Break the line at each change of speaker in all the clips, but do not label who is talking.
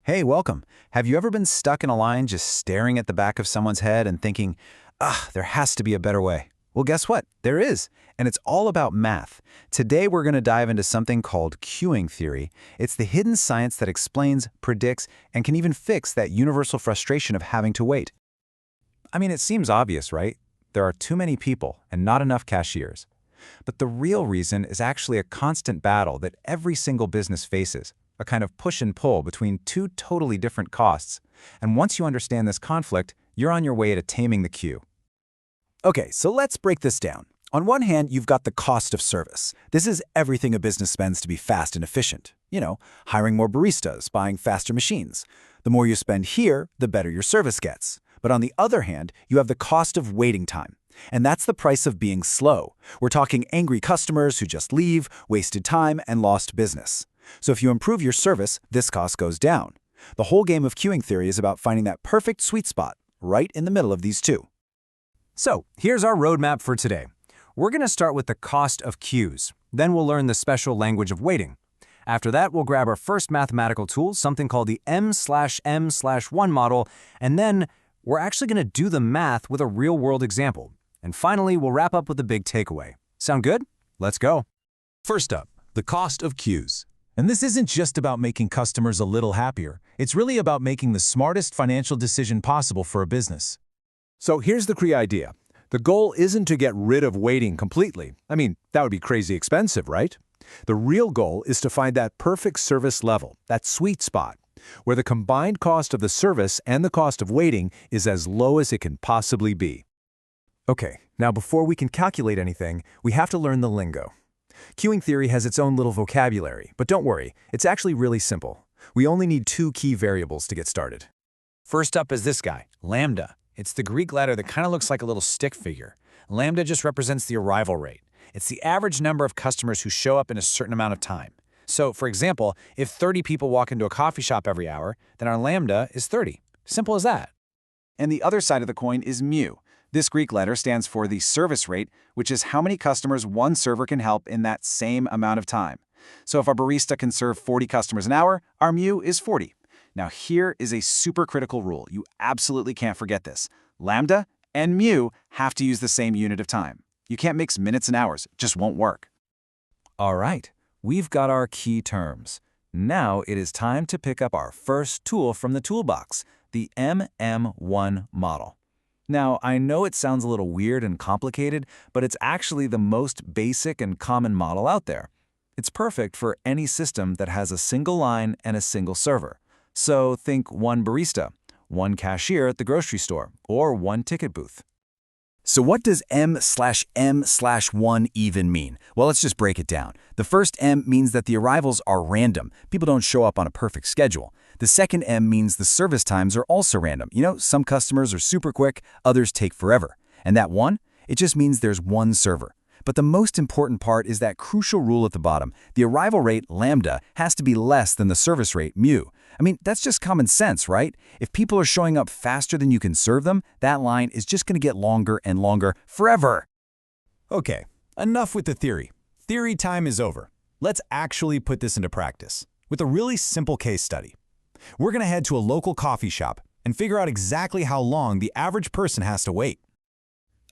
Hey, welcome. Have you ever been stuck in a line just staring at the back of someone's head and thinking, there has to be a better way? Well, guess what? There is, and it's all about math. Today, we're going to dive into something called queuing theory. It's the hidden science that explains, predicts, and can even fix that universal frustration of having to wait. I mean, it seems obvious, right? There are too many people and not enough cashiers. But the real reason is actually a constant battle that every single business faces. A kind of push and pull between two totally different costs. And once you understand this conflict, you're on your way to taming the queue.
Okay, so let's break this down. On one hand, you've got the cost of service. This is everything a business spends to be fast and efficient. Hiring more baristas, buying faster machines. The more you spend here, the better your service gets. But on the other hand, you have the cost of waiting time. And that's the price of being slow. We're talking angry customers who just leave, wasted time, and lost business. So if you improve your service, this cost goes down. The whole game of queuing theory is about finding that perfect sweet spot, right in the middle of these two.
So here's our roadmap for today. We're going to start with the cost of queues. Then we'll learn the special language of waiting. After that, we'll grab our first mathematical tool, something called the M/M/1 model, and then we're actually going to do the math with a real-world example. And finally, we'll wrap up with the big takeaway. Sound good? Let's go.
First up, the cost of queues. And this isn't just about making customers a little happier. It's really about making the smartest financial decision possible for a business.
So here's the key idea. The goal isn't to get rid of waiting completely. I mean, that would be crazy expensive, right? The real goal is to find that perfect service level, that sweet spot, where the combined cost of the service and the cost of waiting is as low as it can possibly be.
Okay, now before we can calculate anything, we have to learn the lingo. Queuing theory has its own little vocabulary, but don't worry, it's actually really simple. We only need two key variables to get started.
First up is this guy, lambda. It's the Greek letter that kind of looks like a little stick figure. Lambda just represents the arrival rate. It's the average number of customers who show up in a certain amount of time. So, for example, if 30 people walk into a coffee shop every hour, then our lambda is 30. Simple as that. And the other side of the coin is mu. This Greek letter stands for the service rate, which is how many customers one server can help in that same amount of time. So if a barista can serve 40 customers an hour, our mu is 40. Now here is a super critical rule. You absolutely can't forget this. Lambda and mu have to use the same unit of time. You can't mix minutes and hours. It just won't work.
All right, we've got our key terms. Now it is time to pick up our first tool from the toolbox, the MM1 model. Now, I know it sounds a little weird and complicated, but it's actually the most basic and common model out there. It's perfect for any system that has a single line and a single server. So think one barista, one cashier at the grocery store, or one ticket booth.
So what does M/M/1 even mean? Well, let's just break it down. The first M means that the arrivals are random. People don't show up on a perfect schedule. The second M means the service times are also random. Some customers are super quick, others take forever. And that one, it just means there's one server. But the most important part is that crucial rule at the bottom. The arrival rate, lambda, has to be less than the service rate, mu. I mean, that's just common sense, right? If people are showing up faster than you can serve them, that line is just going to get longer and longer forever.
Okay, enough with the theory. Theory time is over. Let's actually put this into practice with a really simple case study. We're going to head to a local coffee shop and figure out exactly how long the average person has to wait.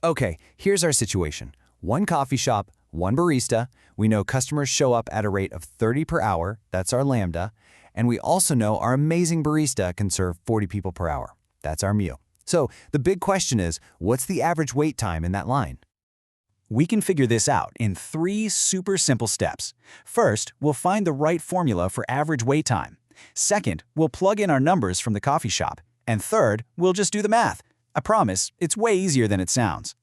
Okay, here's our situation. One coffee shop, one barista. We know customers show up at a rate of 30 per hour. That's our lambda. And we also know our amazing barista can serve 40 people per hour. That's our mu. So the big question is, what's the average wait time in that line?
We can figure this out in 3 super simple steps. First, we'll find the right formula for average wait time. Second, we'll plug in our numbers from the coffee shop. And third, we'll just do the math. I promise, it's way easier than it sounds.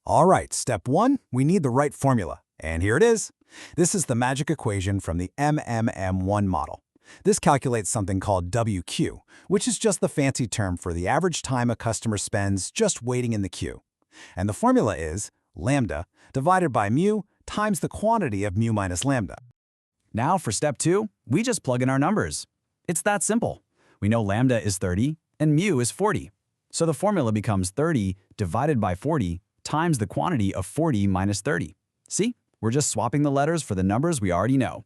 All right, step 1, we need the right formula. And here it is. This is the magic equation from the MMM1 model. This calculates something called WQ, which is just the fancy term for the average time a customer spends just waiting in the queue. And the formula is lambda divided by mu times the quantity of mu minus lambda. Now for step 2, we just plug in our numbers. It's that simple. We know lambda is 30 and mu is 40. So the formula becomes 30 divided by 40 times the quantity of 40 minus 30. See? We're just swapping the letters for the numbers we already know.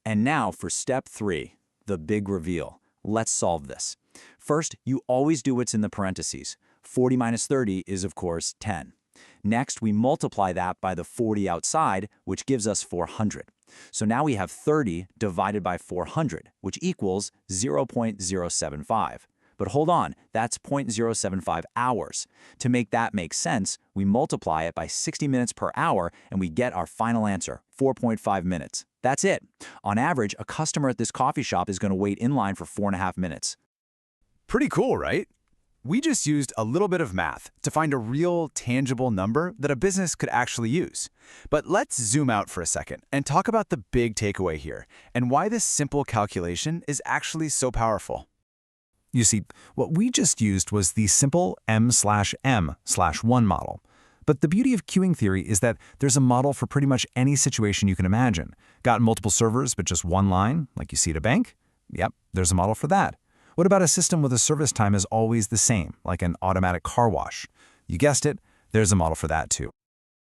And now for step 3, the big reveal. Let's solve this. First, you always do what's in the parentheses. 40 minus 30 is, of course, 10. Next, we multiply that by the 40 outside, which gives us 400. So now we have 30 divided by 400, which equals 0.075. But hold on, that's 0.075 hours. To make that make sense, we multiply it by 60 minutes per hour and we get our final answer, 4.5 minutes. That's it. On average, a customer at this coffee shop is going to wait in line for 4.5 minutes.
Pretty cool, right? We just used a little bit of math to find a real, tangible number that a business could actually use. But let's zoom out for a second and talk about the big takeaway here and why this simple calculation is actually so powerful.
You see, what we just used was the simple M/M/1 model. But the beauty of queuing theory is that there's a model for pretty much any situation you can imagine. Got multiple servers but just one line, like you see at a bank? Yep, there's a model for that. What about a system where the service time is always the same, like an automatic car wash? You guessed it, there's a model for that too.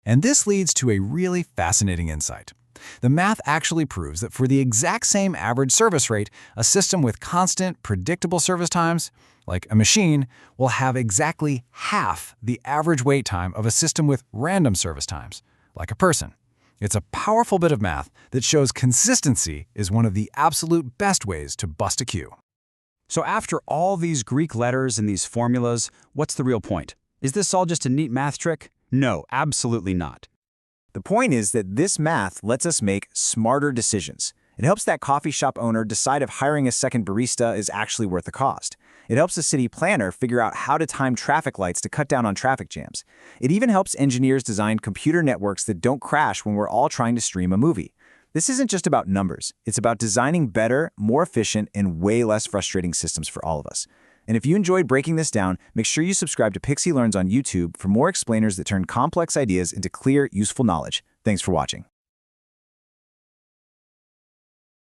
And this leads to a really fascinating insight. The math actually proves that for the exact same average service rate, a system with constant, predictable service times, like a machine, will have exactly half the average wait time of a system with random service times, like a person. It's a powerful bit of math that shows consistency is one of the absolute best ways to bust a queue.
So after all these Greek letters and these formulas, what's the real point? Is this all just a neat math trick? No, absolutely not.
The point is that this math lets us make smarter decisions. It helps that coffee shop owner decide if hiring a second barista is actually worth the cost. It helps a city planner figure out how to time traffic lights to cut down on traffic jams. It even helps engineers design computer networks that don't crash when we're all trying to stream a movie. This isn't just about numbers. It's about designing better, more efficient, and way less frustrating systems for all of us. And if you enjoyed breaking this down, make sure you subscribe to Pixie Learns on YouTube for more explainers that turn complex ideas into clear, useful knowledge. Thanks for watching.